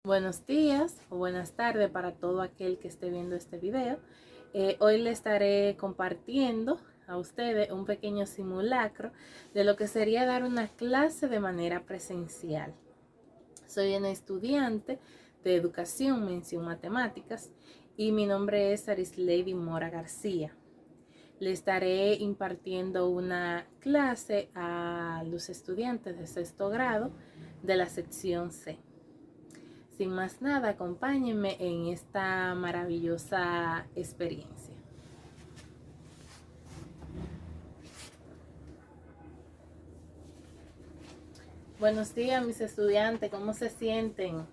Buenos días o buenas tardes para todo aquel que esté viendo este video. Hoy le estaré compartiendo a ustedes un pequeño simulacro de lo que sería dar una clase de manera presencial. Soy una estudiante de educación, mención matemáticas, y mi nombre es Arislady Mora García. Le estaré impartiendo una clase a los estudiantes de sexto grado de la sección C. Sin más nada, acompáñenme en esta maravillosa experiencia. Buenos días, mis estudiantes, ¿cómo se sienten?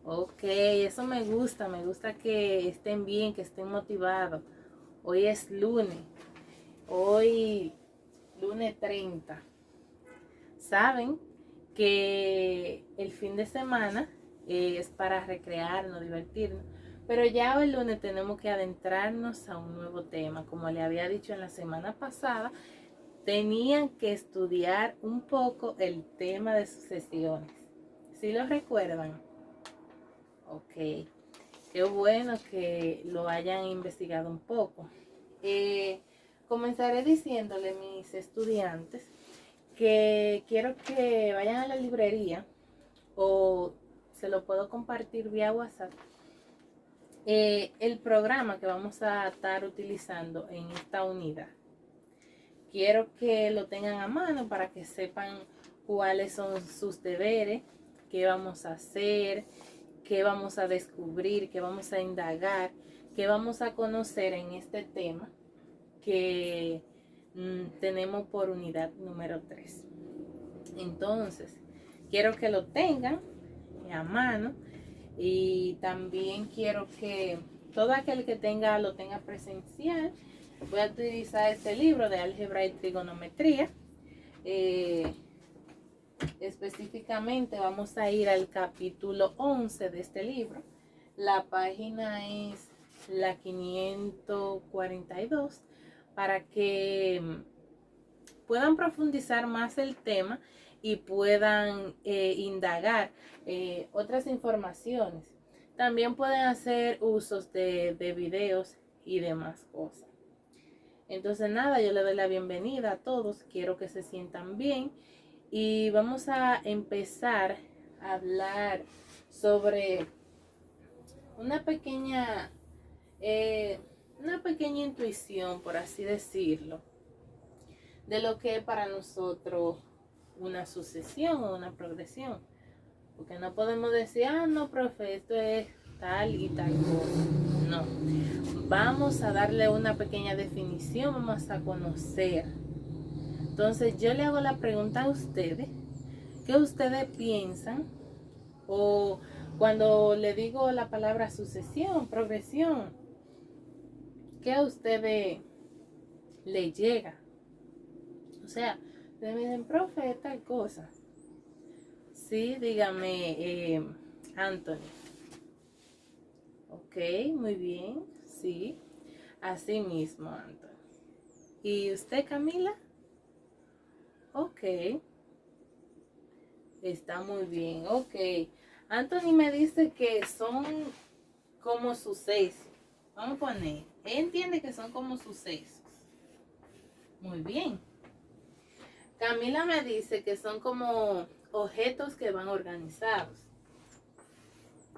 Ok, eso me gusta que estén bien, que estén motivados. Hoy es lunes 30. Saben que el fin de semana es para recrearnos, divertirnos, pero ya el lunes tenemos que adentrarnos a un nuevo tema. Como le había dicho en la semana pasada, tenían que estudiar un poco el tema de sucesiones. ¿Sí lo recuerdan? Ok, qué bueno que lo hayan investigado un poco. Comenzaré diciéndole a mis estudiantes que quiero que vayan a la librería o se lo puedo compartir vía WhatsApp. El programa que vamos a estar utilizando en esta unidad. Quiero que lo tengan a mano para que sepan cuáles son sus deberes, qué vamos a hacer, qué vamos a descubrir, qué vamos a indagar, qué vamos a conocer en este tema que tenemos por unidad número 3. Entonces, quiero que lo tengan a mano y también quiero que todo aquel que lo tenga presencial. Voy a utilizar este libro de álgebra y trigonometría. Específicamente vamos a ir al capítulo 11 de este libro. La página es la 542 para que puedan profundizar más el tema y puedan indagar otras informaciones. También pueden hacer usos de videos y demás cosas. Entonces nada, yo le doy la bienvenida a todos, quiero que se sientan bien y vamos a empezar a hablar sobre una pequeña, una pequeña intuición, por así decirlo, de lo que es para nosotros una sucesión o una progresión. Porque no podemos decir, no, profe, esto es tal y tal cosa. No. Vamos a darle una pequeña definición, vamos a conocer. Entonces yo le hago la pregunta a ustedes, ¿qué ustedes piensan? O cuando le digo la palabra sucesión, progresión, ¿qué a ustedes le llega? O sea, ustedes me dicen, profe, tal cosa. Sí, dígame, Anthony. Ok, muy bien, sí. Así mismo, Anthony. ¿Y usted, Camila? Ok, está muy bien, ok. Anthony me dice que son como sucesos. Vamos a poner, él entiende que son como sucesos. Muy bien. Camila me dice que son como objetos que van organizados.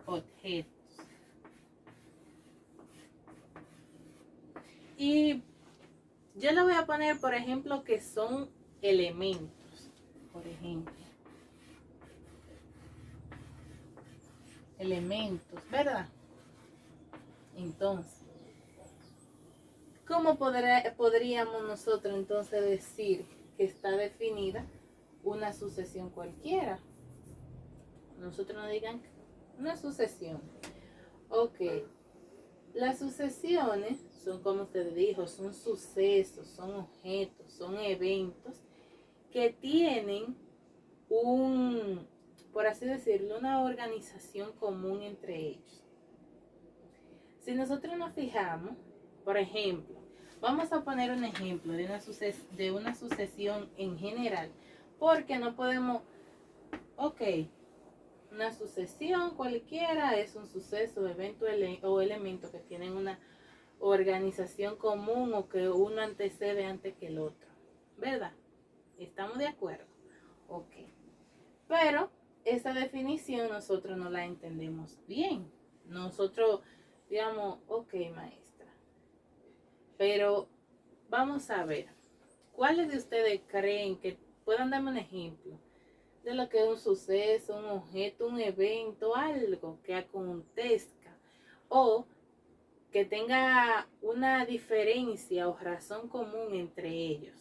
Objetos. Y yo le voy a poner, por ejemplo, que son elementos. Por ejemplo. Elementos, ¿verdad? Entonces, ¿cómo podríamos nosotros entonces decir que está definida una sucesión cualquiera? Nosotros nos digan una sucesión. Ok, las sucesiones son, como usted dijo, son sucesos, son objetos, son eventos que tienen por así decirlo, una organización común entre ellos. Si nosotros nos fijamos, por ejemplo, vamos a poner un ejemplo de una sucesión en general, porque no podemos, ok, Una sucesión cualquiera es un suceso, evento o elemento que tienen una organización común o que uno antecede antes que el otro. ¿Verdad? ¿Estamos de acuerdo? Ok. Pero esa definición nosotros no la entendemos bien. Nosotros digamos, ok, maestra. Pero vamos a ver, ¿cuáles de ustedes creen que puedan darme un ejemplo de lo que es un suceso, un objeto, un evento, algo que acontezca o que tenga una diferencia o razón común entre ellos?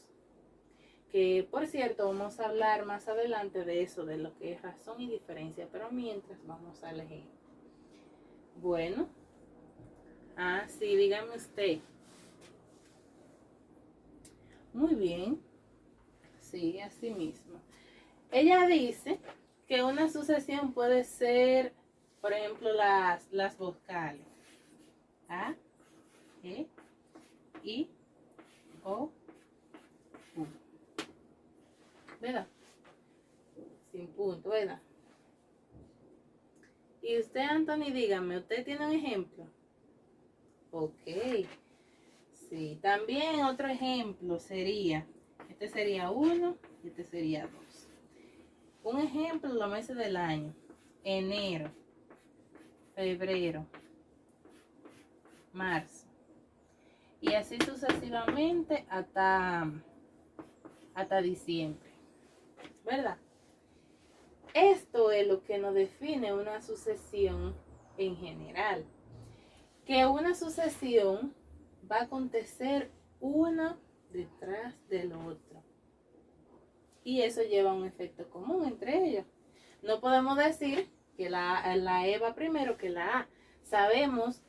Que por cierto vamos a hablar más adelante de eso, de lo que es razón y diferencia, pero mientras vamos al ejemplo. Bueno, sí, dígame usted. Muy bien, sí, así mismo. Ella dice que una sucesión puede ser, por ejemplo, las vocales A, E, I, O, U. ¿Verdad? Sin punto, ¿verdad? Y usted, Anthony, dígame, ¿usted tiene un ejemplo? Ok. Sí, también otro ejemplo sería, este sería 1 y este sería 2. Un ejemplo, los meses del año: enero, febrero, marzo. Y así sucesivamente hasta diciembre. ¿Verdad? Esto es lo que nos define una sucesión en general. Que una sucesión va a acontecer uno detrás del otro. Y eso lleva a un efecto común entre ellos. No podemos decir que la E va primero que la A. Sabemos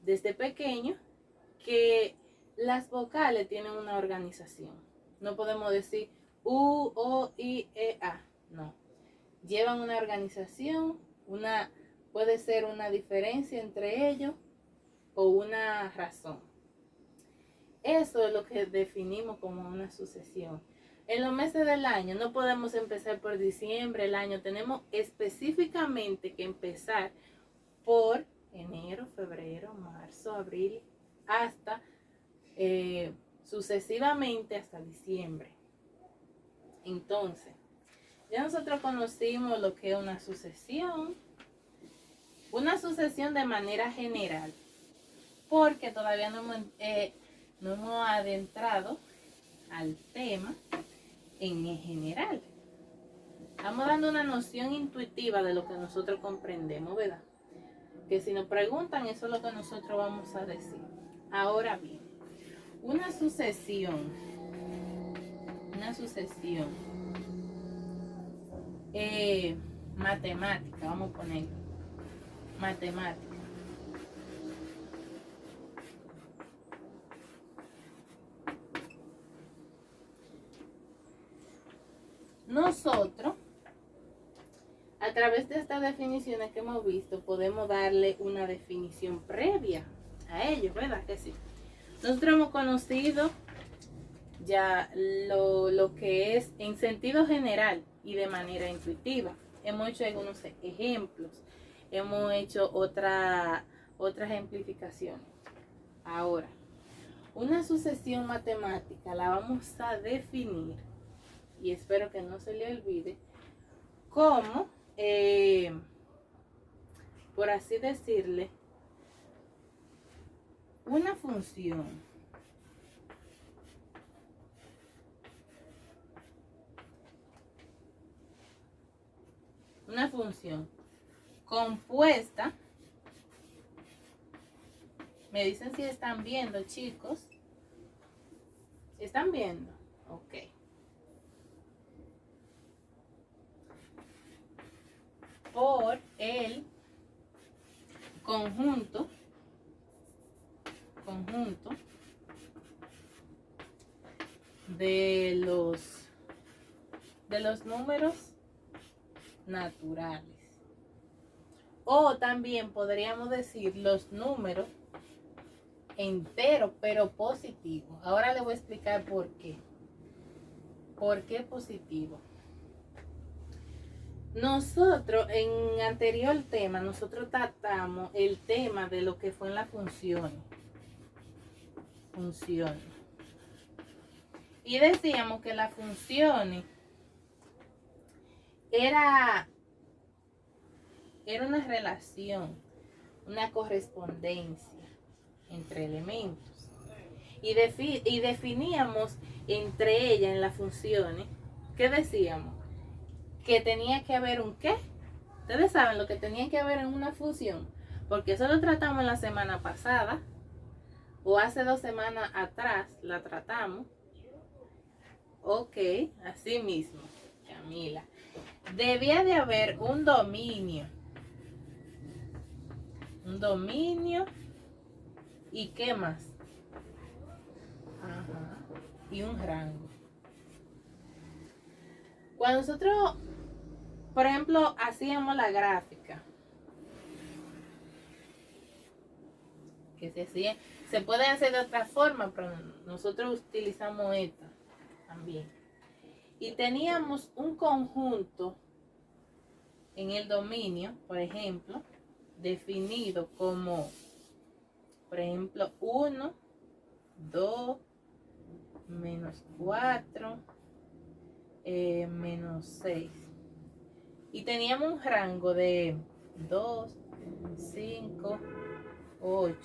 desde pequeño que las vocales tienen una organización. No podemos decir U, O, I, E, A. No. Llevan una organización, puede ser una diferencia entre ellos o una razón. Eso es lo que definimos como una sucesión. En los meses del año no podemos empezar por diciembre el año, tenemos específicamente que empezar por enero, febrero, marzo, abril, hasta sucesivamente hasta diciembre. Entonces, ya nosotros conocimos lo que es una sucesión de manera general, porque todavía no hemos adentrado al tema en general. Estamos dando una noción intuitiva de lo que nosotros comprendemos, ¿verdad? Que si nos preguntan, eso es lo que nosotros vamos a decir. Ahora bien, una sucesión matemática, vamos a poner matemática. Nosotros, a través de estas definiciones que hemos visto, podemos darle una definición previa a ellos, ¿verdad que sí? Nosotros hemos conocido ya lo que es en sentido general y de manera intuitiva. Hemos hecho algunos ejemplos, hemos hecho otras ejemplificaciones. Ahora, una sucesión matemática la vamos a definir, y espero que no se le olvide, como, por así decirle, una función compuesta. Me dicen si están viendo, chicos. ¿Están viendo? Ok. Por el conjunto de los números naturales. O también podríamos decir los números enteros, pero positivos. Ahora les voy a explicar por qué. ¿Por qué positivo? Nosotros, en anterior tema, nosotros tratamos el tema de lo que fue en la función. Y decíamos que las funciones era una relación, una correspondencia entre elementos. Y definíamos entre ellas en las funciones, ¿qué decíamos? Que tenía que haber un qué. Ustedes saben lo que tenía que haber en una función, porque eso lo tratamos la semana pasada, o hace 2 semanas atrás la tratamos. Ok, así mismo, Camila. Debía de haber un dominio. Un dominio. ¿Y qué más? Ajá. Y un rango. Cuando nosotros, por ejemplo, hacíamos la gráfica, que se puede hacer de otra forma, pero nosotros utilizamos esta también. Y teníamos un conjunto en el dominio, por ejemplo, definido como, por ejemplo, 1, 2, menos 4, menos 6. Y teníamos un rango de 2, 5, 8.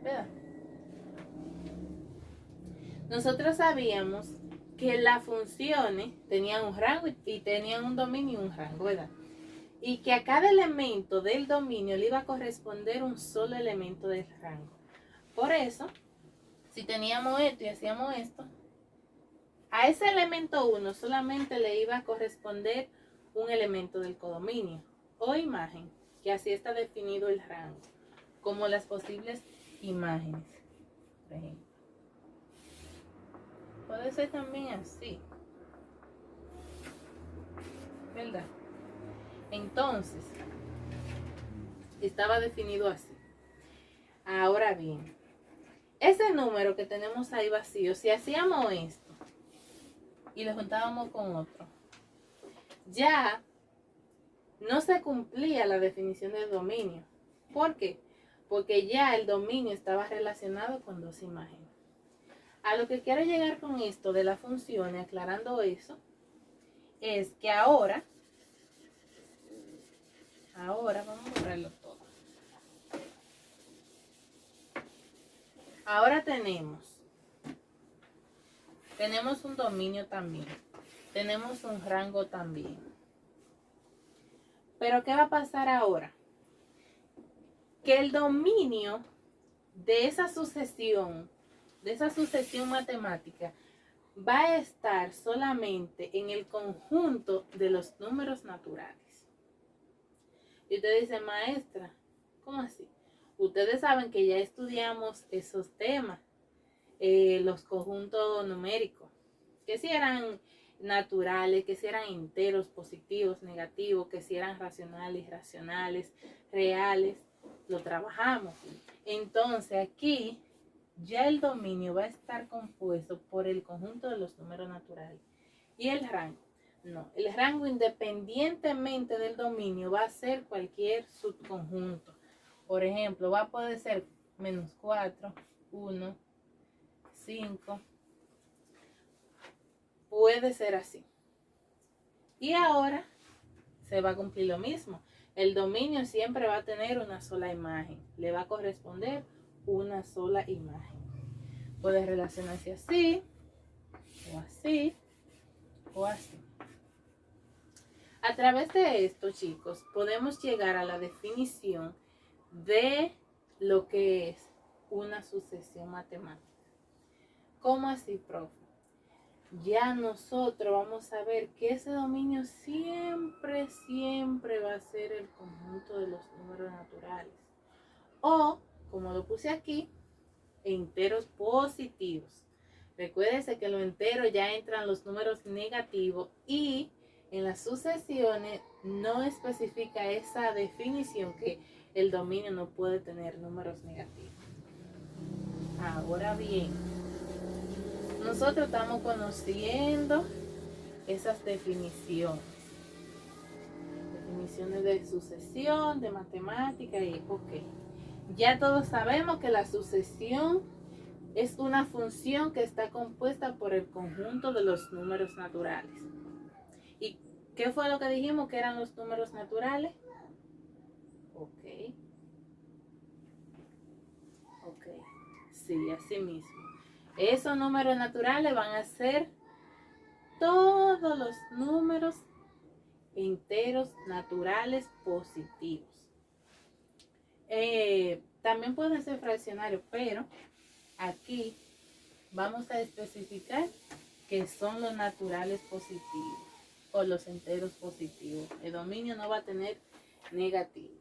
¿Verdad? Nosotros sabíamos que las funciones tenían un rango y tenían un dominio y un rango, ¿verdad? Y que a cada elemento del dominio le iba a corresponder un solo elemento del rango. Por eso, si teníamos esto y hacíamos esto, a ese elemento 1 solamente le iba a corresponder un elemento del codominio o imagen, que así está definido el rango, como las posibles imágenes, por ejemplo. Puede ser también así, ¿verdad? Entonces, estaba definido así. Ahora bien, ese número que tenemos ahí vacío, si hacíamos esto y lo juntábamos con otro, ya no se cumplía la definición del dominio. ¿Por qué? Porque ya el dominio estaba relacionado con 2 imágenes. A lo que quiero llegar con esto de las funciones, aclarando eso, es que ahora vamos a borrarlo todo. Ahora tenemos un dominio también, tenemos un rango también. Pero ¿qué va a pasar ahora? Que el dominio de esa sucesión matemática, va a estar solamente en el conjunto de los números naturales. Y usted dice, maestra, ¿cómo así? Ustedes saben que ya estudiamos esos temas, los conjuntos numéricos, que si eran naturales, que si eran enteros, positivos, negativos, que si eran racionales, irracionales, reales, lo trabajamos. Entonces aquí ya el dominio va a estar compuesto por el conjunto de los números naturales. ¿Y el rango? No, el rango independientemente del dominio va a ser cualquier subconjunto. Por ejemplo, va a poder ser menos 4, 1, 5. Puede ser así. Y ahora se va a cumplir lo mismo. El dominio siempre va a tener una sola imagen. Le va a corresponder una sola imagen. Puede relacionarse así, o así, o así. A través de esto, chicos, podemos llegar a la definición de lo que es una sucesión matemática. ¿Cómo así, profe? Ya nosotros vamos a ver que ese dominio siempre va a ser el conjunto de los números naturales. O, como lo puse aquí, enteros positivos. Recuérdense que en los enteros ya entran los números negativos y en las sucesiones no especifica esa definición que el dominio no puede tener números negativos. Ahora bien, nosotros estamos conociendo esas definiciones. definiciones de sucesión, de matemática y ok. Ya todos sabemos que la sucesión es una función que está compuesta por el conjunto de los números naturales. ¿Y qué fue lo que dijimos que eran los números naturales? Ok. Ok. Sí, así mismo. Esos números naturales van a ser todos los números enteros naturales positivos. También pueden ser fraccionarios, pero aquí vamos a especificar que son los naturales positivos o los enteros positivos. El dominio no va a tener negativo.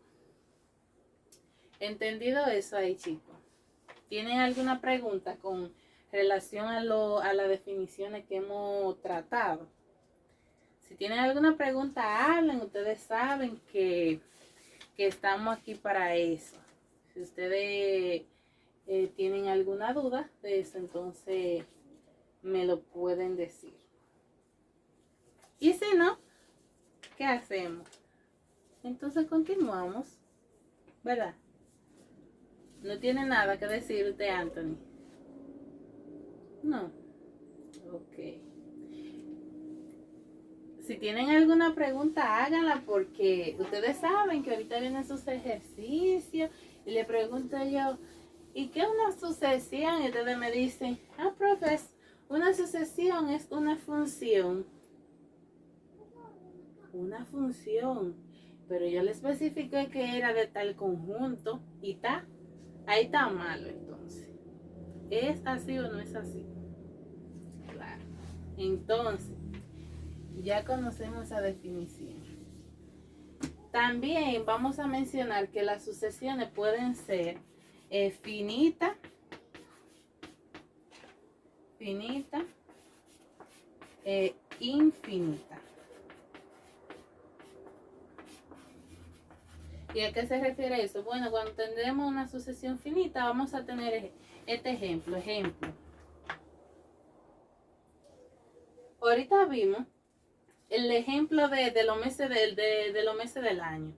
¿Entendido eso ahí, chicos? ¿Tienen alguna pregunta con relación a las definiciones que hemos tratado? Si tienen alguna pregunta, hablen. Ustedes saben que estamos aquí para eso. Si ustedes tienen alguna duda de eso, entonces me lo pueden decir. Y si no, ¿qué hacemos? Entonces continuamos, ¿verdad? No tiene nada que decir usted, Anthony. No. Ok. Si tienen alguna pregunta, háganla porque ustedes saben que ahorita vienen sus ejercicios y le pregunto yo, ¿y qué es una sucesión? Y ustedes me dicen, profes, una sucesión es una función. Una función. Pero yo le especifiqué que era de tal conjunto y está. Ahí está malo entonces. ¿Es así o no es así? Claro. Entonces, ya conocemos esa definición. También vamos a mencionar que las sucesiones pueden ser finita, infinita. ¿Y a qué se refiere eso? Bueno, cuando tendremos una sucesión finita, vamos a tener este ejemplo. Ahorita vimos el ejemplo de los meses de los meses del año.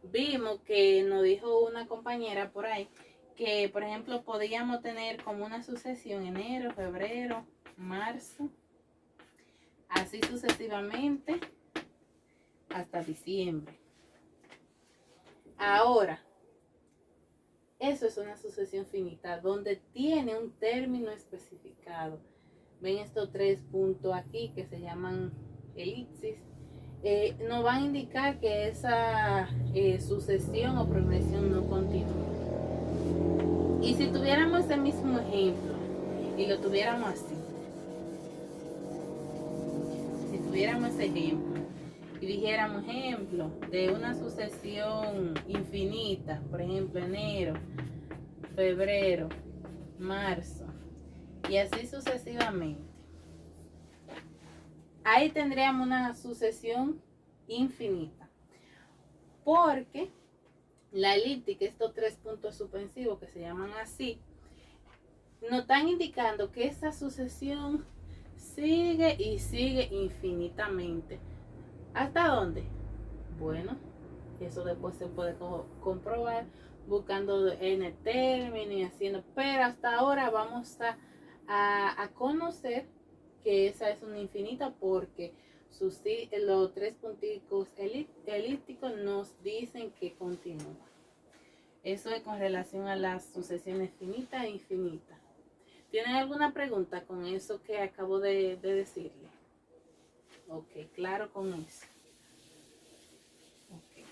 Vimos que nos dijo una compañera por ahí que, por ejemplo, podíamos tener como una sucesión enero, febrero, marzo, así sucesivamente hasta diciembre. Ahora, eso es una sucesión finita donde tiene un término especificado. Ven estos 3 puntos aquí que se llaman elipsis. Nos van a indicar que esa sucesión o progresión no continúa. Y si tuviéramos ese mismo ejemplo y lo tuviéramos así, si tuviéramos ese ejemplo y dijéramos ejemplo de una sucesión infinita, por ejemplo enero, febrero, marzo y así sucesivamente, ahí tendríamos una sucesión infinita, porque la elíptica, estos 3 puntos suspensivos que se llaman así, nos están indicando que esta sucesión sigue y sigue infinitamente. ¿Hasta dónde? Bueno, eso después se puede comprobar buscando en el término y haciendo, pero hasta ahora vamos a conocer que esa es una infinita porque los 3 punticos elípticos nos dicen que continúa. Eso es con relación a las sucesiones finitas e infinitas. ¿Tienen alguna pregunta con eso que acabo de decirle? Ok, claro con eso. Okay.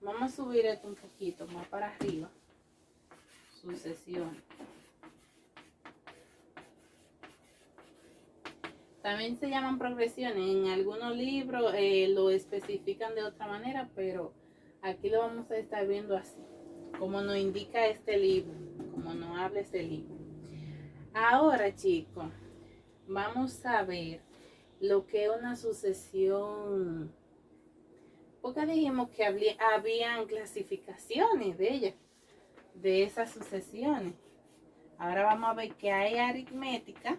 Vamos a subir esto un poquito más para arriba. Sucesión. También se llaman progresiones. En algunos libros lo especifican de otra manera, pero aquí lo vamos a estar viendo así, como nos indica este libro, como nos habla este libro. Ahora, chicos, vamos a ver lo que es una sucesión, porque dijimos que habían clasificaciones de ellas, de esas sucesiones. Ahora vamos a ver que hay aritmética,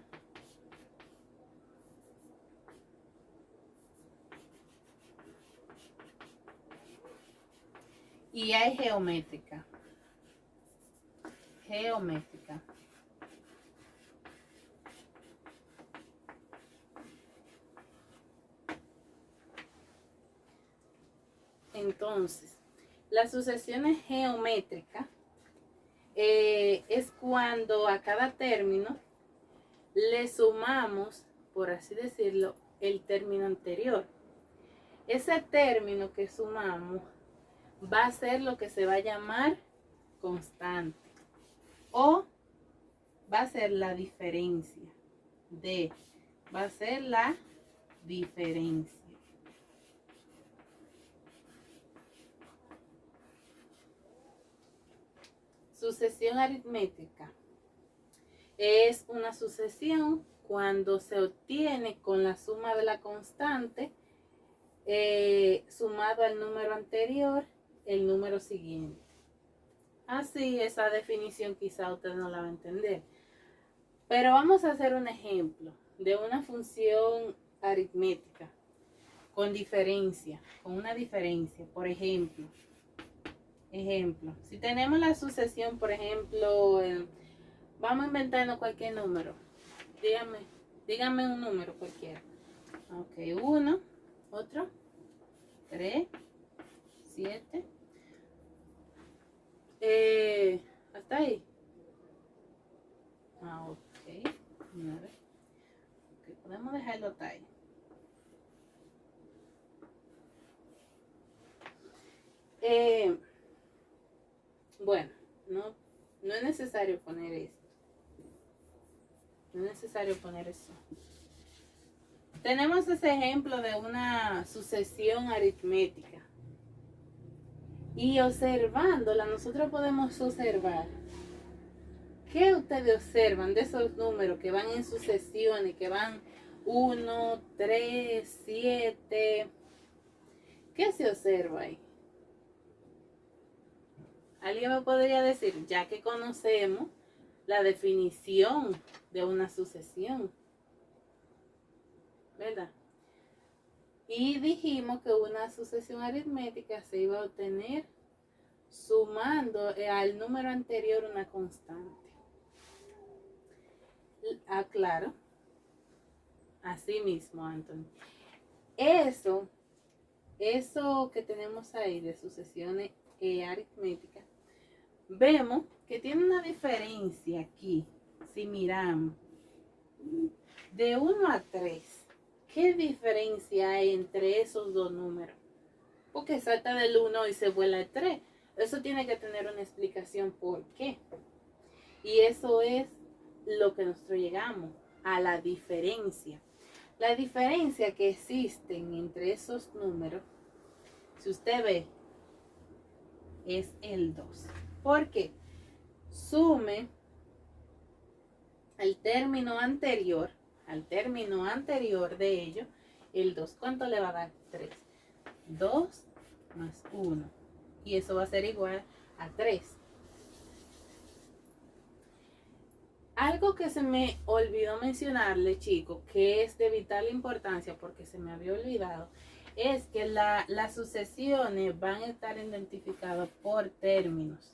y hay geométrica. Geométrica. Entonces, las sucesiones geométricas es cuando a cada término le sumamos, por así decirlo, el término anterior. Ese término que sumamos va a ser lo que se va a llamar constante o va a ser la diferencia va a ser la diferencia. Sucesión aritmética es una sucesión cuando se obtiene con la suma de la constante sumado al número anterior el número siguiente. Así esa definición quizá usted no la va a entender. Pero vamos a hacer un ejemplo de una función aritmética con diferencia, con una diferencia. Por ejemplo, si tenemos la sucesión, por ejemplo, vamos a inventarnos cualquier número. Dígame un número cualquiera. Ok, 1, otro, 3, 7. Hasta ahí. Ok, 9. Okay, podemos dejarlo hasta ahí. Bueno, no es necesario poner esto. No es necesario poner eso. Tenemos ese ejemplo de una sucesión aritmética. Y observándola, nosotros podemos observar. ¿Qué ustedes observan de esos números que van en sucesiones, que van 1, 3, 7? ¿Qué se observa ahí? ¿Alguien me podría decir, ya que conocemos la definición de una sucesión, ¿verdad? Y dijimos que una sucesión aritmética se iba a obtener sumando al número anterior una constante. Claro. Así mismo, Anthony. Eso que tenemos ahí de sucesiones aritméticas, vemos que tiene una diferencia aquí. Si miramos de 1 a 3, ¿qué diferencia hay entre esos dos números? Porque salta del 1 y se vuela al 3. Eso tiene que tener una explicación por qué. Y eso es lo que nosotros llegamos a la diferencia. La diferencia que existen entre esos números, si usted ve, es el 2. ¿Por qué? Sume al término anterior de ello, el 2. ¿Cuánto le va a dar? 3. 2 más 1. Y eso va a ser igual a 3. Algo que se me olvidó mencionarle, chicos, que es de vital importancia porque se me había olvidado, es que las sucesiones van a estar identificadas por términos.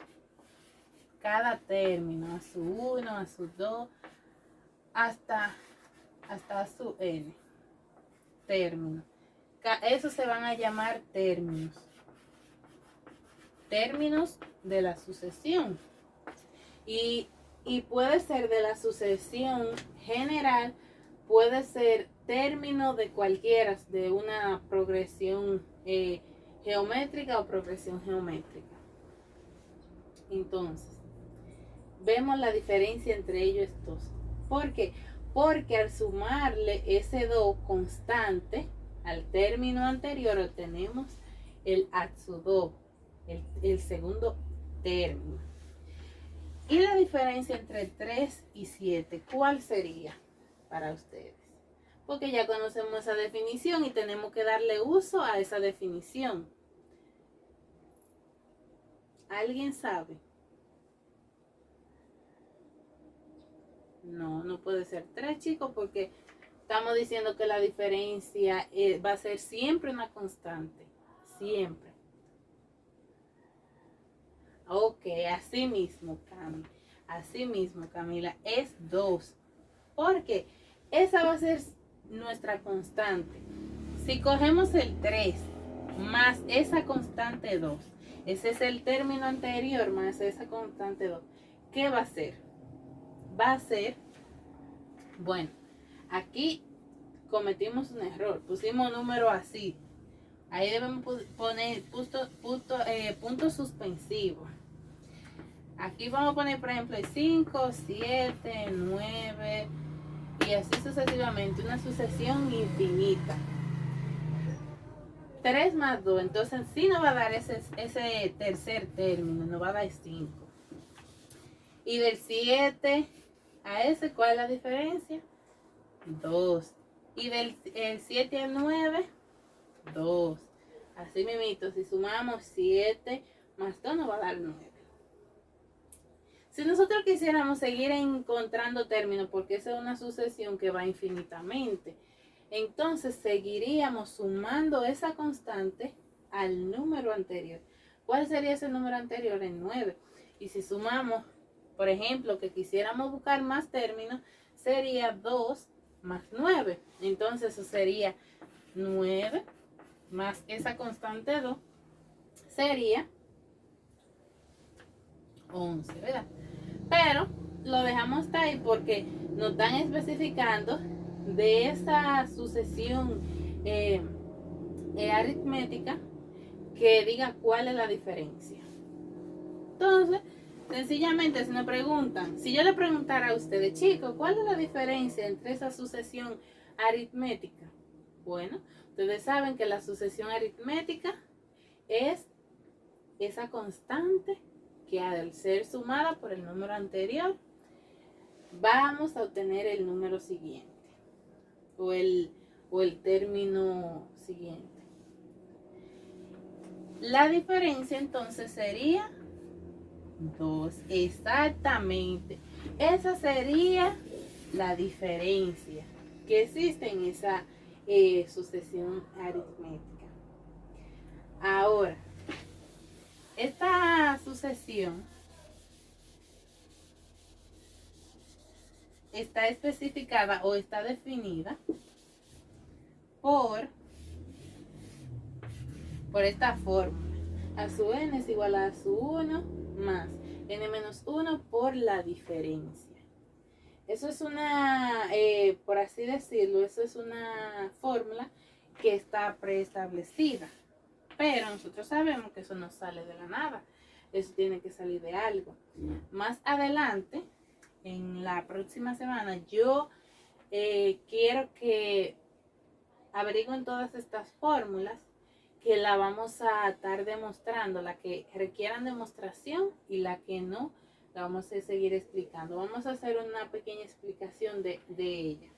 Cada término, a su 1, a su 2, hasta a su n. Término. Esos se van a llamar términos. Términos de la sucesión. Y puede ser de la sucesión general, puede ser término de cualquiera, de una progresión geométrica o progresión geométrica. Entonces, vemos la diferencia entre ellos dos. ¿Por qué? Porque al sumarle ese 2 constante al término anterior obtenemos el atsudo, el segundo término. ¿Y la diferencia entre 3 y 7? ¿Cuál sería para ustedes? Porque ya conocemos esa definición y tenemos que darle uso a esa definición. ¿Alguien sabe? No puede ser 3, chicos, porque estamos diciendo que la diferencia va a ser siempre una constante. Siempre. Ok, así mismo, Cami. Así mismo, Camila, es 2. Porque esa va a ser nuestra constante. Si cogemos el 3 más esa constante 2, ese es el término anterior más esa constante 2, ¿qué va a ser? Va a ser, bueno, aquí cometimos un error, pusimos número así. Ahí debemos poner punto suspensivo. Aquí vamos a poner, por ejemplo, 5, 7, 9 y así sucesivamente, una sucesión infinita. 3 más 2, entonces sí nos va a dar ese tercer término, nos va a dar 5. Y del 7 a ese, ¿cuál es la diferencia? 2. Y del 7 al 9, 2. Así mismo, si sumamos 7 más 2 nos va a dar 9. Si nosotros quisiéramos seguir encontrando términos, porque esa es una sucesión que va infinitamente, entonces seguiríamos sumando esa constante al número anterior. ¿Cuál sería ese número anterior? El 9. Y si sumamos, por ejemplo, que quisiéramos buscar más términos, sería 2 más 9. Entonces eso sería 9 más esa constante 2, sería 11, ¿verdad? Pero lo dejamos ahí porque nos están especificando de esa sucesión aritmética que diga cuál es la diferencia. Entonces, sencillamente si nos preguntan, si yo le preguntara a ustedes, chicos, ¿cuál es la diferencia entre esa sucesión aritmética? Bueno, ustedes saben que la sucesión aritmética es esa constante que al ser sumada por el número anterior, vamos a obtener el número siguiente o el término siguiente. La diferencia entonces sería 2, exactamente. Esa sería la diferencia que existe en esa sucesión aritmética. Ahora, esta sucesión está especificada o está definida por esta fórmula. A su n es igual a su 1 más n menos 1 por la diferencia. Eso es una, por así decirlo, eso es una fórmula que está preestablecida. Pero nosotros sabemos que eso no sale de la nada. Eso tiene que salir de algo. Más adelante, en la próxima semana, yo quiero que averigüen todas estas fórmulas que la vamos a estar demostrando, la que requieran demostración y la que no, la vamos a seguir explicando. Vamos a hacer una pequeña explicación de ella.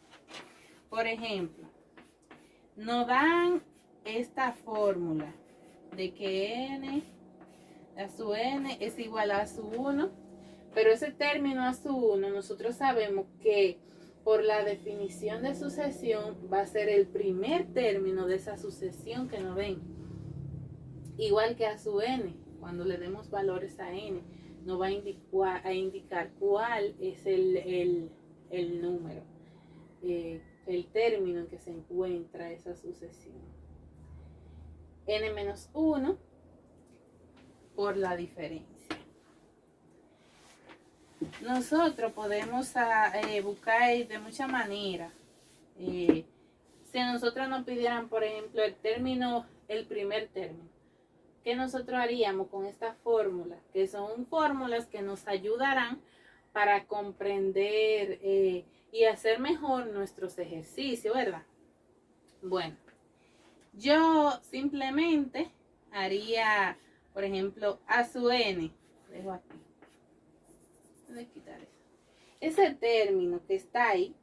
Por ejemplo, nos dan esta fórmula de que n a su n es igual a su 1, pero ese término a su 1 nosotros sabemos que por la definición de sucesión va a ser el primer término de esa sucesión que nos den. Igual que a su n, cuando le demos valores a n, nos va a indicar cuál es el número, el término en que se encuentra esa sucesión. n-1 por la diferencia. Nosotros podemos buscar de muchas maneras. Si nosotros nos pidieran, por ejemplo, el primer término, ¿qué nosotros haríamos con esta fórmula? Que son fórmulas que nos ayudarán para comprender y hacer mejor nuestros ejercicios, ¿verdad? Bueno, yo simplemente haría, por ejemplo, a su n, dejo aquí, voy a quitar eso. Ese término que está ahí,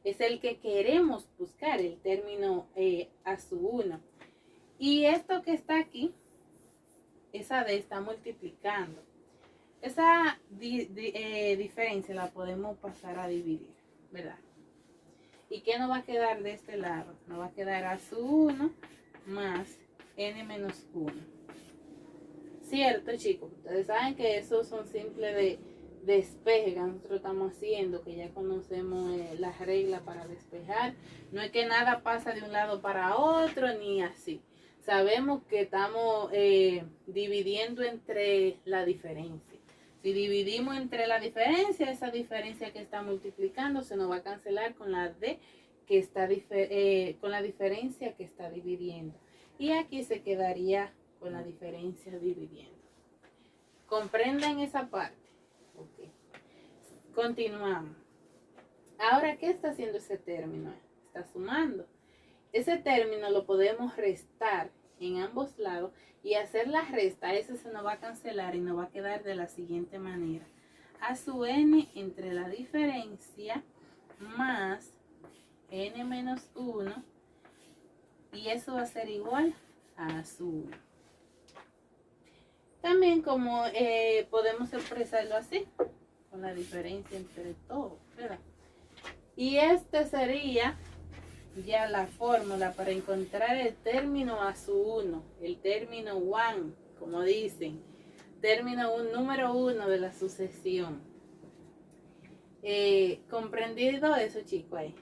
es el que queremos buscar, el término a su 1. Y esto que está aquí, esa d está multiplicando. Esa diferencia la podemos pasar a dividir, ¿verdad? ¿Y qué nos va a quedar de este lado? Nos va a quedar a su 1 más n menos 1. Cierto, chicos, ustedes saben que esos son simples de despeje que nosotros estamos haciendo, que ya conocemos las reglas para despejar. No es que nada pasa de un lado para otro, ni así. Sabemos que estamos dividiendo entre la diferencia. Si dividimos entre la diferencia, esa diferencia que está multiplicando se nos va a cancelar con la d que está con la diferencia que está dividiendo. Y aquí se quedaría con la diferencia dividiendo. ¿Comprenden esa parte? Ok. Continuamos. Ahora, ¿qué está haciendo ese término? Está sumando. Ese término lo podemos restar en ambos lados y hacer la resta. Ese se nos va a cancelar y nos va a quedar de la siguiente manera. A sub n entre la diferencia más n menos 1, y eso va a ser igual a sub 1. También como podemos expresarlo así, con la diferencia entre todo, ¿verdad? Y este sería ya la fórmula para encontrar el término a su 1, el término 1, como dicen, término número 1 de la sucesión. ¿Comprendido eso, chicos? Ahí.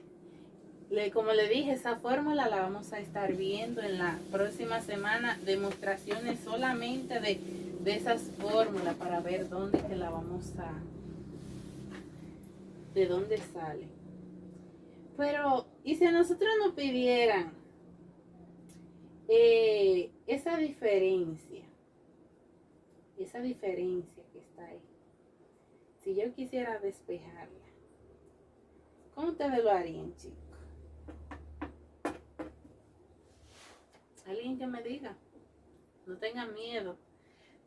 Como le dije, esa fórmula la vamos a estar viendo en la próxima semana, demostraciones solamente de esas fórmulas para ver dónde que la vamos a, de dónde sale. Pero, ¿y si a nosotros nos pidieran esa diferencia que está ahí? Si yo quisiera despejarla, ¿cómo ustedes lo harían, chicos? Alguien que me diga, no tengan miedo.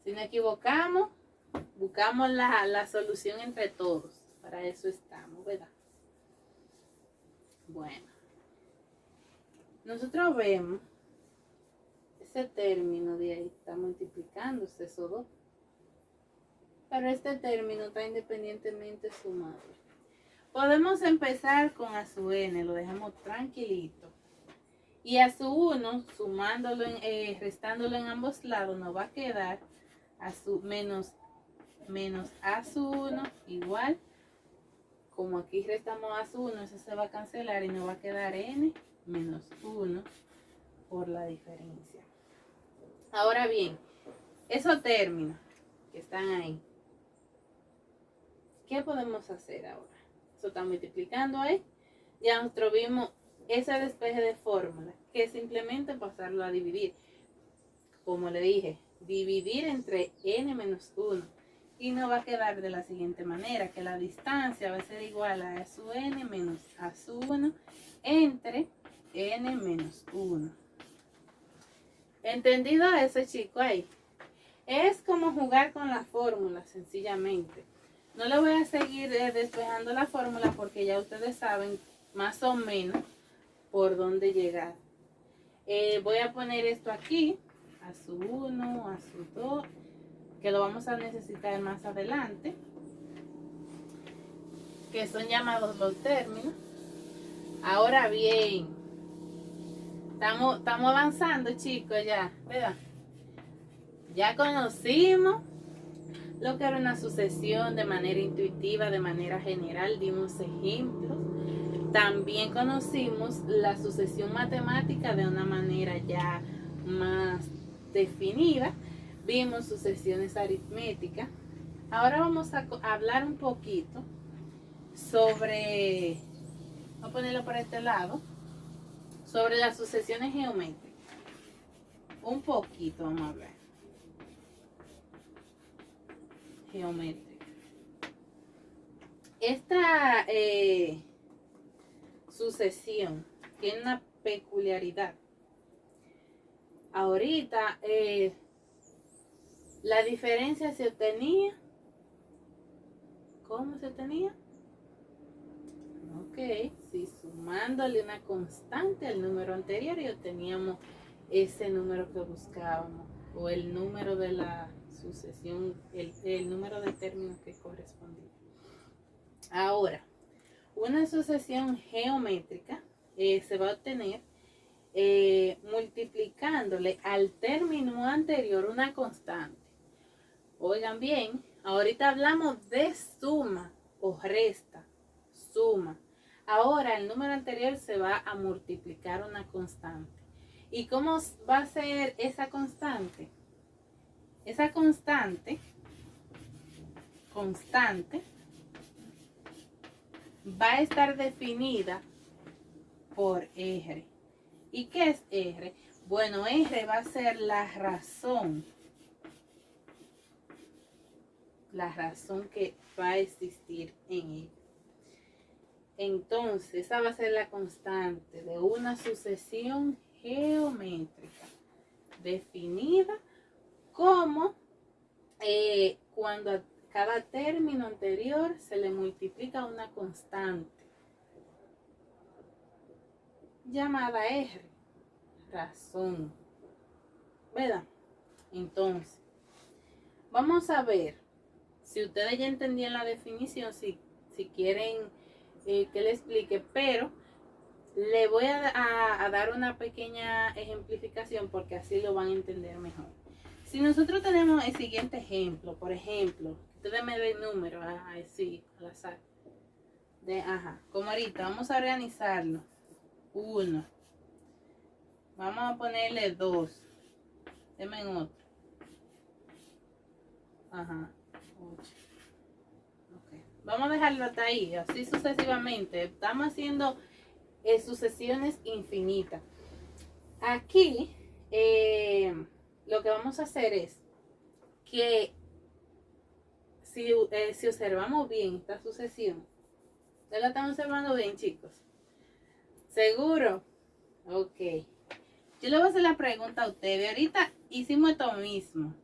Si nos equivocamos, buscamos la solución entre todos. Para eso estamos, ¿verdad? Bueno, nosotros vemos ese término de ahí está multiplicándose esos dos. Pero este término está independientemente sumado. Podemos empezar con a sub n, lo dejamos tranquilito. Y a su 1, sumándolo, restándolo en ambos lados, nos va a quedar a su menos a su 1 igual. Como aquí restamos a su 1, eso se va a cancelar y nos va a quedar n menos 1 por la diferencia. Ahora bien, esos términos que están ahí, ¿qué podemos hacer ahora? Eso está multiplicando ahí. Ya nosotros vimos ese despeje de fórmula, que es simplemente pasarlo a dividir. Como le dije, dividir entre n menos 1. Y nos va a quedar de la siguiente manera, que la distancia va a ser igual a sub n menos a sub 1 entre n menos 1. ¿Entendido eso, chicos? Ahí. Es como jugar con la fórmula, sencillamente. No le voy a seguir despejando la fórmula porque ya ustedes saben más o menos por dónde llegar. Voy a poner esto aquí, a su 1, a su 2, que lo vamos a necesitar más adelante, que son llamados los términos. Ahora bien, estamos avanzando, chicos, ya, ¿verdad? Ya conocimos lo que era una sucesión de manera intuitiva, de manera general, dimos ejemplos. También conocimos la sucesión matemática de una manera ya más definida. Vimos sucesiones aritméticas. Ahora vamos a hablar un poquito sobre, voy a ponerlo por este lado, sobre las sucesiones geométricas. Un poquito vamos a hablar. Geométrica. Esta sucesión tiene una peculiaridad. Ahorita la diferencia se obtenía. ¿Cómo se obtenía? Ok, sí, sumándole una constante al número anterior y obteníamos ese número que buscábamos, o el número de la sucesión, el número de términos que correspondía. Ahora, una sucesión geométrica se va a obtener multiplicándole al término anterior una constante. Oigan bien, ahorita hablamos de suma o resta, suma. Ahora el número anterior se va a multiplicar una constante. ¿Y cómo va a ser esa constante? Esa constante va a estar definida por R. ¿Y qué es R? Bueno, R va a ser la razón que va a existir en ella. Entonces, esa va a ser la constante de una sucesión geométrica definida como cuando a cada término anterior se le multiplica una constante llamada R, razón, ¿verdad? Entonces, vamos a ver si ustedes ya entendían la definición, si quieren que le explique, pero le voy a dar una pequeña ejemplificación porque así lo van a entender mejor. Si nosotros tenemos el siguiente ejemplo, por ejemplo, ustedes me den números, sí, al azar. Como ahorita, vamos a organizarlo. 1. Vamos a ponerle 2. Denme otro. 8. Okay. Vamos a dejarlo hasta ahí, así sucesivamente. Estamos haciendo sucesiones infinitas. Aquí lo que vamos a hacer es que si observamos bien esta sucesión, ¿ustedes la están observando bien, chicos? ¿Seguro? Ok. Yo le voy a hacer la pregunta a ustedes. Ahorita hicimos esto mismo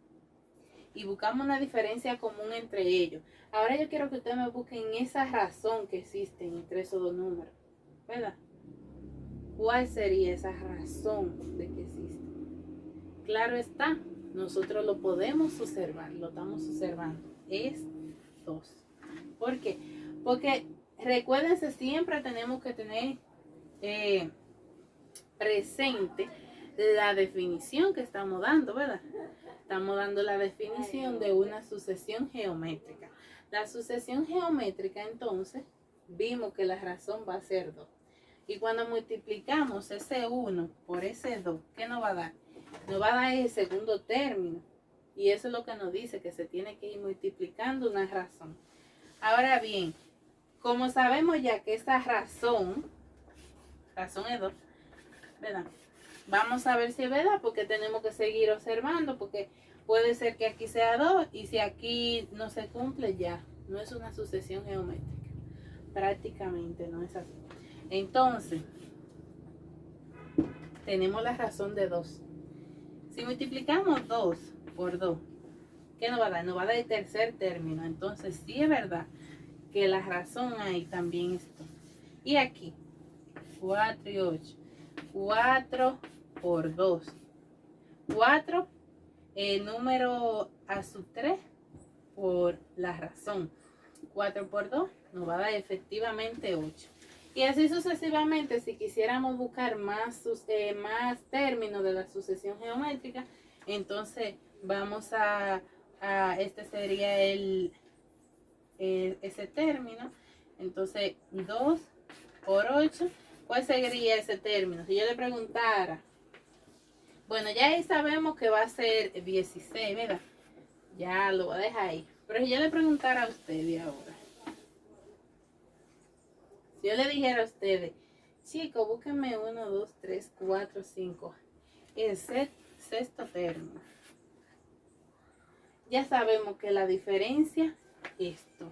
y buscamos una diferencia común entre ellos. Ahora yo quiero que ustedes me busquen esa razón que existe entre esos dos números, ¿verdad? ¿Cuál sería esa razón de que existe? Claro está, nosotros lo podemos observar, lo estamos observando. Es 2. ¿Por qué? Porque recuérdense, siempre tenemos que tener presente la definición que estamos dando, ¿verdad? Estamos dando la definición de una sucesión geométrica. La sucesión geométrica, entonces, vimos que la razón va a ser 2. Y cuando multiplicamos ese 1 por ese 2, ¿qué nos va a dar? Nos va a dar el segundo término. Y eso es lo que nos dice, que se tiene que ir multiplicando una razón. Ahora bien, como sabemos ya que esa razón es 2, ¿verdad? Vamos a ver si es verdad, porque tenemos que seguir observando, porque puede ser que aquí sea 2 y si aquí no se cumple ya, no es una sucesión geométrica. Prácticamente no es así. Entonces, tenemos la razón de 2. Si multiplicamos 2 por 2, ¿qué nos va a dar? Nos va a dar el tercer término. Entonces, sí es verdad que la razón ahí también está. Y aquí, 4 y 8. 4 por 2. 4, el número a sub 3 por la razón. 4 por 2 nos va a dar efectivamente 8. Y así sucesivamente, si quisiéramos buscar más términos de la sucesión geométrica, entonces vamos este sería ese término. Entonces 2 por 8, ¿cuál sería ese término? Si yo le preguntara, bueno, ya ahí sabemos que va a ser 16, ¿verdad? Ya lo voy a dejar ahí. Pero si yo le preguntara a ustedes ahora, si yo le dijera a ustedes, chicos, búsquenme 1, 2, 3, 4, 5, el sexto término. Ya sabemos que la diferencia es esto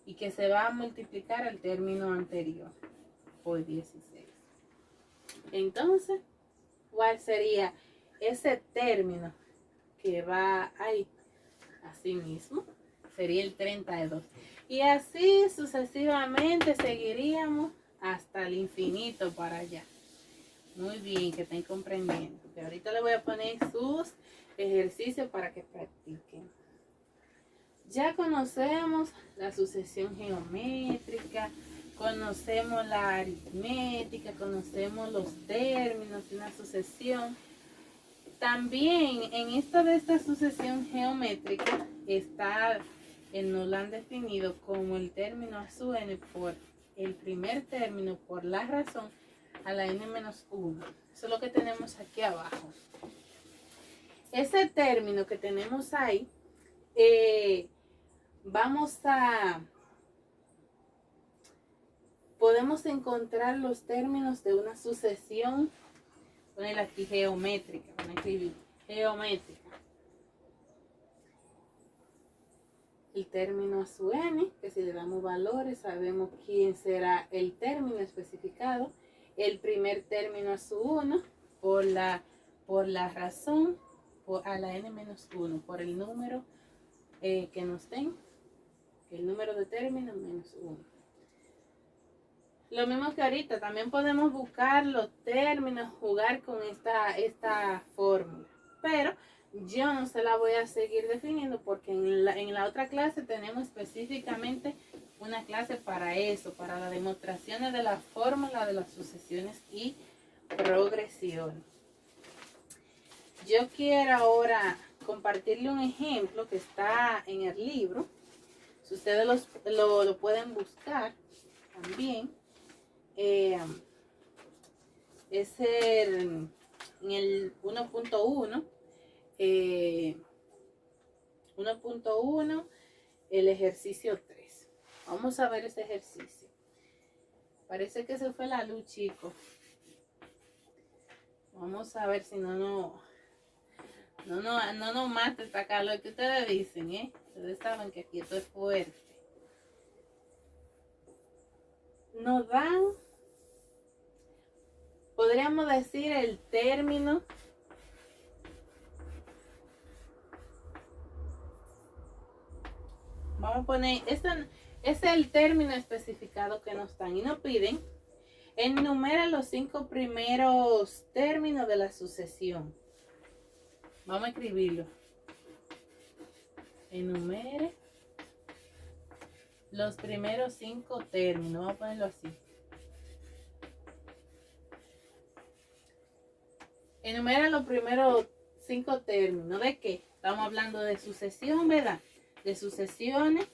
y que se va a multiplicar el término anterior por 16. Entonces, ¿cuál sería ese término que va ahí? Así mismo, sería el 32. Y así sucesivamente seguiríamos hasta el infinito para allá. Muy bien, que estén comprendiendo. Que ahorita les voy a poner sus ejercicios para que practiquen. Ya conocemos la sucesión geométrica, conocemos la aritmética, conocemos los términos de una sucesión. También en esta sucesión geométrica nos lo han definido como el término a su n por el primer término por la razón a la n-1. Eso es lo que tenemos aquí abajo. Ese término que tenemos ahí, podemos encontrar los términos de una sucesión, poner aquí geométrica, van a escribir geométrica. El término a su n, que si le damos valores sabemos quién será el término especificado. El primer término a su 1 por la razón a la n-1, por el número que nos den, el número de términos menos 1. Lo mismo que ahorita, también podemos buscar los términos, jugar con esta fórmula, pero yo no se la voy a seguir definiendo porque en la otra clase tenemos específicamente una clase para eso, para las demostraciones de la fórmula de las sucesiones y progresiones. Yo quiero ahora compartirle un ejemplo que está en el libro. Si ustedes lo pueden buscar también. Es en el 1.1. 1.1, el ejercicio 3. Vamos a ver ese ejercicio. Parece que se fue la luz, chicos. Vamos a ver si no nos mata esta calor que ustedes dicen, ¿eh? Ustedes saben que aquí esto es fuerte. Nos dan, podríamos decir, el término vamos a poner, este es el término especificado que nos dan y nos piden enumera los 5 primeros términos de la sucesión. Vamos a escribirlo. Enumere los primeros 5 términos. Vamos a ponerlo así. Enumera los primeros 5 términos. ¿De qué? Estamos hablando de sucesión, ¿verdad? De sucesiones.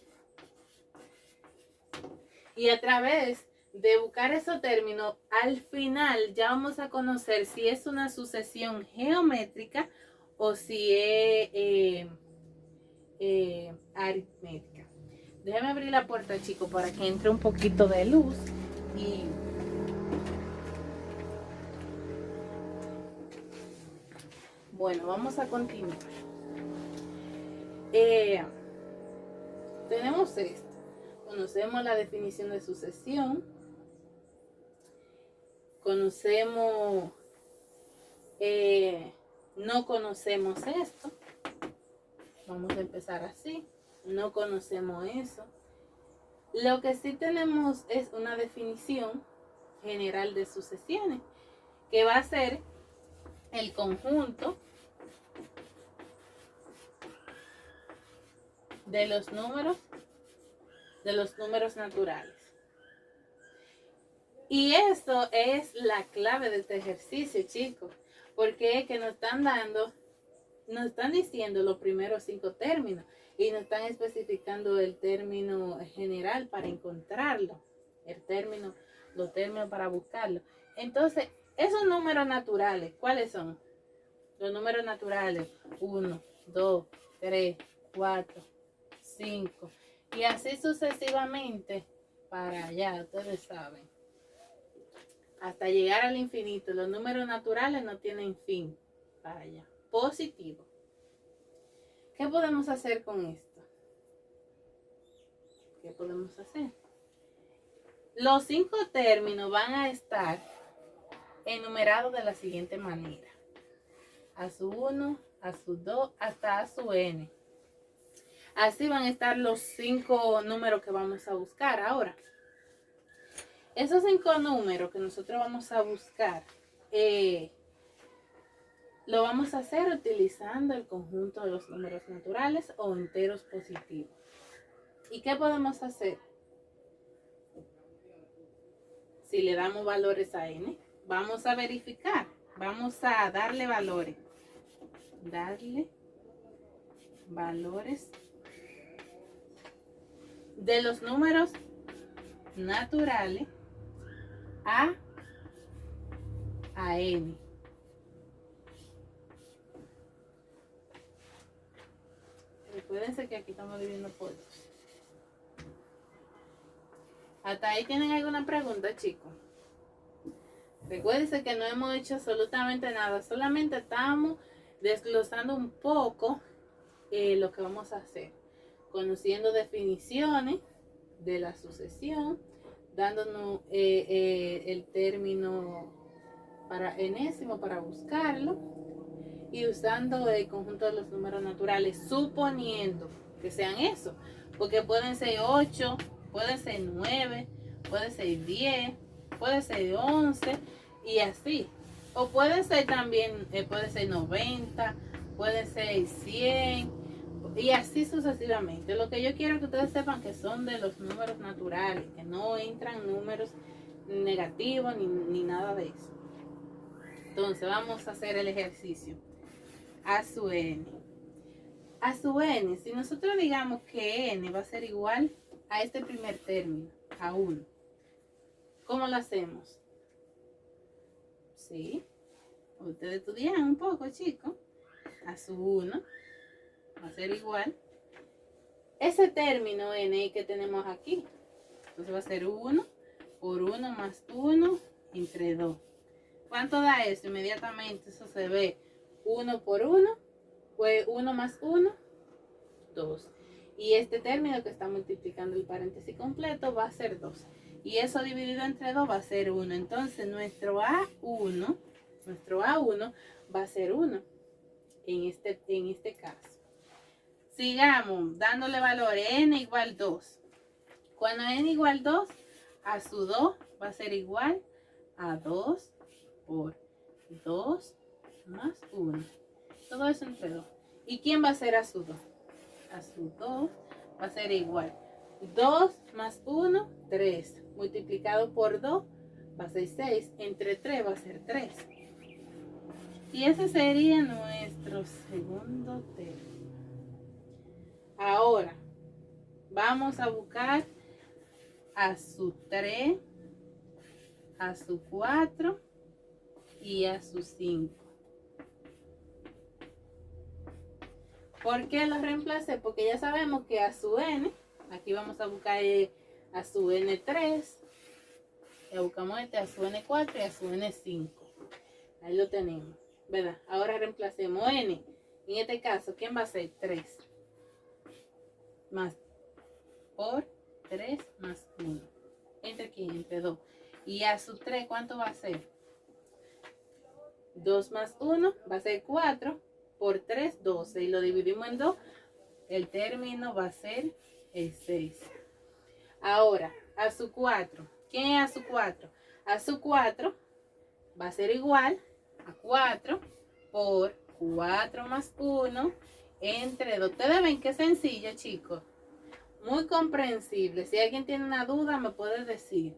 Y a través de buscar esos términos, al final ya vamos a conocer si es una sucesión geométrica o si es aritmética. Déjame abrir la puerta, chicos, para que entre un poquito de luz. Y bueno, vamos a continuar. Tenemos esto. Conocemos la definición de sucesión. Conocemos, no conocemos esto. Vamos a empezar así. No conocemos eso. Lo que sí tenemos es una definición general de sucesiones, que va a ser el conjunto de los números naturales. Y eso es la clave de este ejercicio, chicos, porque es que nos están diciendo los primeros 5 términos y nos están especificando el término general para encontrarlo, los términos para buscarlo. Entonces, esos números naturales, ¿cuáles son? Los números naturales, 1, 2, 3, 4, 5, y así sucesivamente para allá, ustedes saben. Hasta llegar al infinito. Los números naturales no tienen fin para allá. Positivo. ¿Qué podemos hacer con esto? ¿Qué podemos hacer? Los 5 términos van a estar enumerados de la siguiente manera. A su 1, a su 2, hasta a su n. Así van a estar los 5 números que vamos a buscar ahora. Esos 5 números que nosotros vamos a buscar, lo vamos a hacer utilizando el conjunto de los números naturales o enteros positivos. ¿Y qué podemos hacer? Si le damos valores a n, vamos a verificar, vamos a darle valores. darle valores de los números naturales a n. Recuérdense que aquí estamos dividiendo por 2. ¿Hasta ahí tienen alguna pregunta, chicos? Recuérdense que no hemos hecho absolutamente nada, solamente estamos desglosando un poco lo que vamos a hacer, conociendo definiciones de la sucesión, dándonos el término para enésimo para buscarlo y usando el conjunto de los números naturales, suponiendo que sean eso, porque pueden ser 8, pueden ser 9, puede ser 10, puede ser 11 y así. O puede ser también, puede ser 90, puede ser 100 y así sucesivamente. Lo que yo quiero que ustedes sepan que son de los números naturales, que no entran números negativos ni nada de eso. Entonces vamos a hacer el ejercicio. A su n. A su n, si nosotros digamos que n va a ser igual a este primer término, a 1, ¿cómo lo hacemos? Sí, ustedes estudian un poco, chicos. A su 1 va a ser igual ese término n que tenemos aquí. Entonces va a ser 1 por 1 más 1 entre 2. ¿Cuánto da eso? Inmediatamente eso se ve 1 por 1, pues 1 más 1, 2. Y este término que está multiplicando el paréntesis completo va a ser 2. Y eso dividido entre 2 va a ser 1. Entonces nuestro A1 va a ser 1 en este caso. Sigamos dándole valor n igual 2. Cuando n igual 2, a su 2 va a ser igual a 2 por 2 más 1. Todo eso entre 2. ¿Y quién va a ser a su 2? A su 2 va a ser igual 2 más 1, 3. Multiplicado por 2 va a ser 6. Entre 3 va a ser 3. Y ese sería nuestro segundo término. Ahora vamos a buscar a su 3, a su 4 y a su 5. ¿Por qué los reemplacé? Porque ya sabemos que a su n, aquí vamos a buscar a su n3, ya buscamos a su n4 y a su n5. Ahí lo tenemos, ¿verdad? Ahora reemplacemos n. En este caso, ¿quién va a ser? 3. Más por 3 más 1. ¿Entre quién? Entre 2. Y a su 3, ¿cuánto va a ser? 2 más 1 va a ser 4. Por 3, 12. Y lo dividimos en 2. El término va a ser el 6. Ahora, a su 4. ¿Quién es a su 4? A su 4 va a ser igual a 4 por 4 más 1 entre 2. Ustedes ven que sencillo, chicos. Muy comprensible. Si alguien tiene una duda, me puede decir.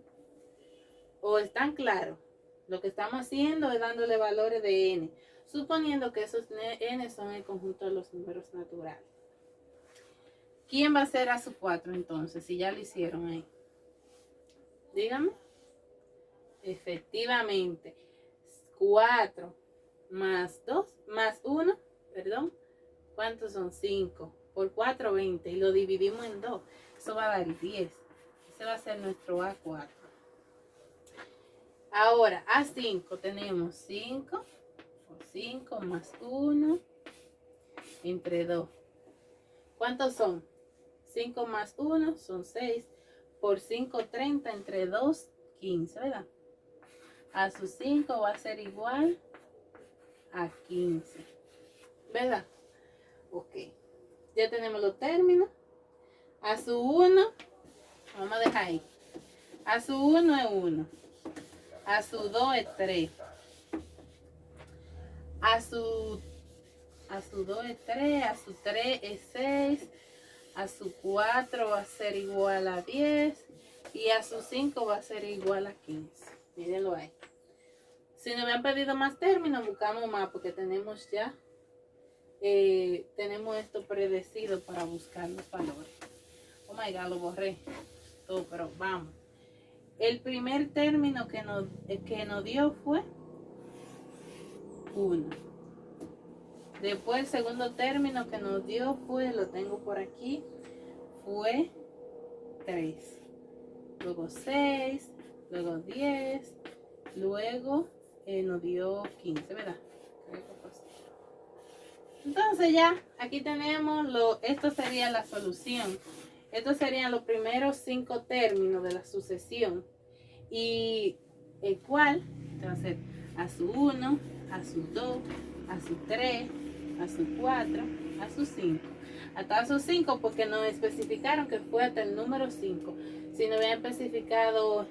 ¿O están claros? Lo que estamos haciendo es dándole valores de n, suponiendo que esos n son el conjunto de los números naturales. ¿Quién va a ser a su 4 entonces? Si ya lo hicieron ahí. Díganme. Efectivamente. 4 más 2, más 1, perdón. ¿Cuántos son? 5. Por 4, 20. Y lo dividimos en 2. Eso va a dar 10. Ese va a ser nuestro A4. Ahora, A5 tenemos 5 por 5 más 1 entre 2. ¿Cuántos son? 5 más 1 son 6. Por 5, 30 entre 2, 15, ¿verdad? A su 5 va a ser igual a 15. ¿Verdad? Ok. Ya tenemos los términos. A su 1, vamos a dejar ahí. A su 1 es 1. A su 2 es 3. A su 2 es 3. A su 3 es 6. A su 4 va a ser igual a 10. Y a su 5 va a ser igual a 15. Mírenlo ahí. Si nos habían pedido más términos, buscamos más porque tenemos ya tenemos esto predecido para buscar los valores. Oh my God, lo borré todo, pero vamos. El primer término que nos dio fue 1. Después el segundo término que nos dio fue, lo tengo por aquí, fue 3. Luego 6, luego 10, luego nos dio 15, ¿verdad? Creo que fue así. Entonces ya, aquí tenemos, esto sería la solución. Estos serían los primeros 5 términos de la sucesión. Y el cual, entonces, a su 1, a su 2, a su 3, a su 4, a su 5. Hasta su 5 porque nos especificaron que fue hasta el número 5. Si no habían especificado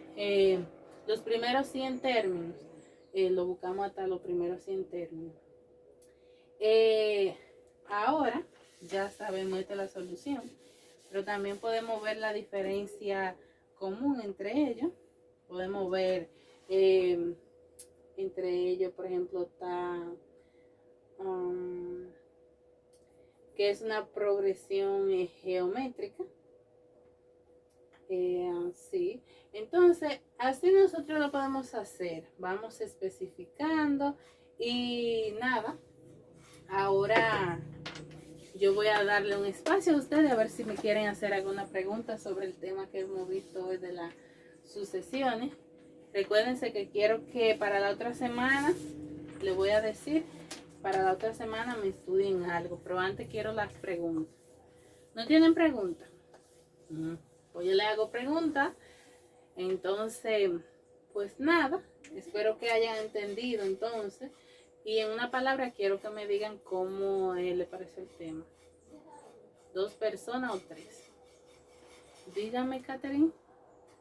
los primeros 100 términos, lo buscamos hasta los primeros 100 términos. Ahora ya sabemos esta es la solución, pero también podemos ver la diferencia común entre ellos. Podemos ver entre ellos, por ejemplo, está que es una progresión geométrica. Sí. Entonces, así nosotros lo podemos hacer. Vamos especificando y nada. Ahora yo voy a darle un espacio a ustedes a ver si me quieren hacer alguna pregunta sobre el tema que hemos visto hoy de las sucesiones. Recuérdense que quiero que para la otra semana, les voy a decir, para la otra semana me estudien algo, pero antes quiero las preguntas. ¿No tienen preguntas? Pues yo le hago preguntas. Entonces, pues nada, espero que hayan entendido entonces. Y en una palabra quiero que me digan cómo le parece el tema. 2 personas o 3. Dígame, Catherine.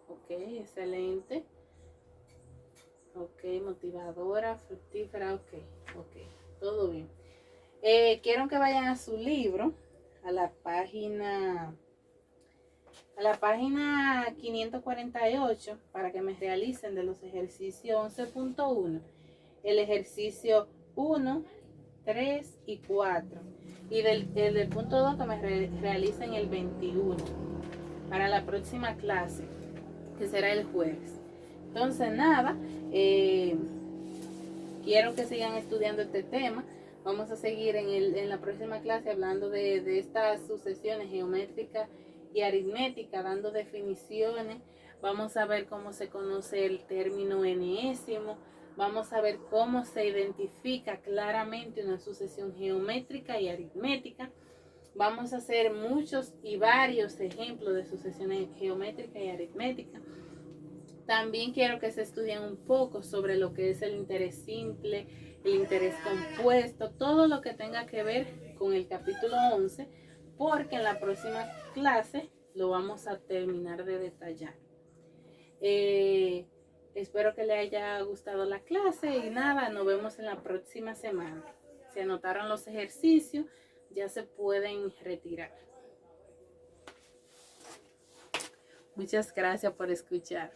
Ok, excelente. Ok, motivadora, fructífera, ok, todo bien. Quiero que vayan a su libro, a la página 548, para que me realicen de los ejercicios 11.1, el ejercicio 1, 3 y 4. Y del punto 2 que me realicen el 21, para la próxima clase, que será el jueves. Entonces nada, quiero que sigan estudiando este tema. Vamos a seguir en la próxima clase hablando de estas sucesiones geométricas y aritméticas, dando definiciones. Vamos a ver cómo se conoce el término enésimo. Vamos a ver cómo se identifica claramente una sucesión geométrica y aritmética. Vamos a hacer muchos y varios ejemplos de sucesiones geométricas y aritméticas. También quiero que se estudien un poco sobre lo que es el interés simple, el interés compuesto, todo lo que tenga que ver con el capítulo 11, porque en la próxima clase lo vamos a terminar de detallar. Espero que le haya gustado la clase y nada, nos vemos en la próxima semana. Si anotaron los ejercicios, ya se pueden retirar. Muchas gracias por escuchar.